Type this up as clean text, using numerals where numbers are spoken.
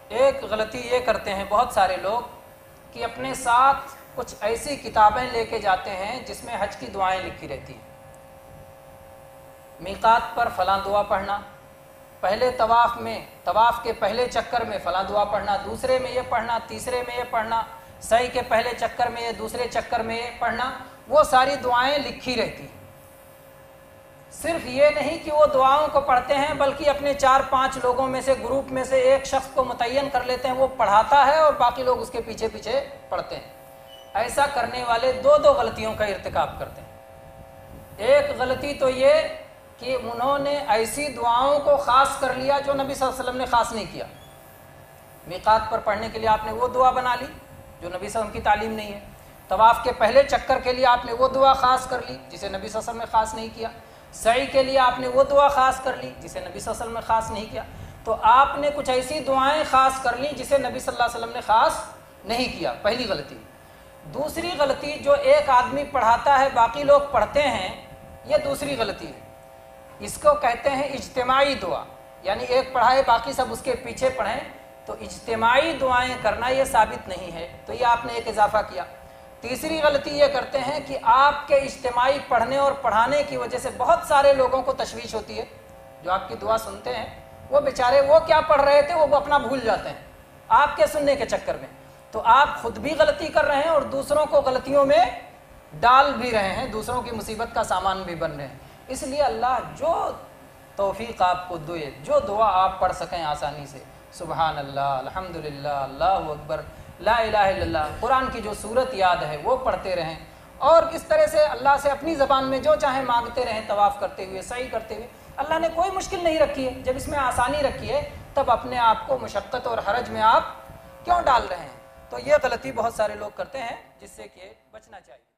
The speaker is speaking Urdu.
ایک غلطی یہ کرتے ہیں بہت سارے لوگ کہ اپنے ساتھ کچھ ایسی کتابیں لے کے جاتے ہیں جس میں حج کی دعائیں لکھی رہتی ہیں۔ میقات پر فلاں دعا پڑھنا، پہلے طواف کے پہلے چکر میں فلاں دعا پڑھنا، دوسرے میں یہ پڑھنا، تیسرے میں یہ پڑھنا، سعی کے پہلے چکر میں یہ، دوسرے چکر میں یہ پڑھنا، وہ ساری دعائیں لکھی رہتی ہیں۔ صرف یہ نہیں کہ وہ دعاؤں کو پڑھتے ہیں بلکہ اپنے 4-5 لوگوں میں سے، گروپ میں سے ایک شخص کو متعین کر لیتے ہیں، وہ پڑھاتا ہے اور باقی لوگ اس کے پیچھے پیچھے پڑھتے ہیں۔ ایسا کرنے والے دو غلطیوں کا ارتکاب کرتے ہیں۔ ایک غلطی تو یہ کہ انہوں نے ایسی دعاؤں کو خاص کر لیا جو نبی صلی اللہ علیہ وسلم نے خاص نہیں کیا۔ میقات پر پڑھنے کے لیے آپ نے وہ دعا بنا لی جو نبی صلی اللہ علیہ وسلم کی تعلیم نہیں ہے۔ طواف کے پہلے چکر کے لیے آپ نے وہ دعا خاص کر لی جسے نبی صلی اللہ علیہ وسلم نے خاص نہیں کیا۔ سعی کے لیے آپ نے وہ دعا خاص کر لی جسے نبی صلی اللہ علیہ وسلم نے خاص نہیں کیا۔ تو آپ نے کچھ ایسی دعائیں خاص کر لی جسے نبی صلی اللہ علیہ وسلم نے خاص نہیں کیا، پہلی غلطی۔ دوسری غلطی، جو ایک آدمی پڑھاتا ہے باقی لوگ پڑھتے ہیں، یہ دوسری غلطی ہے۔ اس کو کہتے ہیں اجتماعی دعا، یعنی ایک پڑھائے باقی سب اس کے پیچھے پڑھیں، تو اجتماعی دعائیں کرنا یہ ثابت نہیں ہے، تو یہ آپ نے ایک اضافہ کیا۔ تیسری غلطی یہ کرتے ہیں کہ آپ کے اجتماعی پڑھنے اور پڑھانے کی وجہ سے بہت سارے لوگوں کو تشویش ہوتی ہے، جو آپ کی دعا سنتے ہیں وہ بیچارے وہ کیا پڑھ رہے تھے وہ اپنا بھول جاتے ہیں آپ کے سننے کے چکر میں۔ تو آپ خود بھی غلطی کر رہے ہیں اور دوسروں کو غلطیوں میں ڈال بھی رہے ہیں، دوسروں کی مصیبت کا سامان بھی بن رہے ہیں۔ اس لیے اللہ جو توفیق آپ کو دے، جو دعا آپ پڑھ سکیں آسانی سے، سبحان اللہ، الحمدللہ، اللہ اکبر، لا الہ الا اللہ، قرآن کی جو صورت یاد ہے وہ پڑھتے رہیں، اور کس طرح سے اللہ سے اپنی زبان میں جو چاہیں مانگتے رہیں، طواف کرتے ہوئے، سعی کرتے ہوئے۔ اللہ نے کوئی مشکل نہیں رکھی ہے، جب اس میں آسانی رکھی ہے تب اپنے آپ کو مشقت اور حرج میں آپ کیوں ڈال رہے ہیں؟ تو یہ غلطی بہت سارے لوگ کرتے ہیں جس سے کہ بچنا چاہیے۔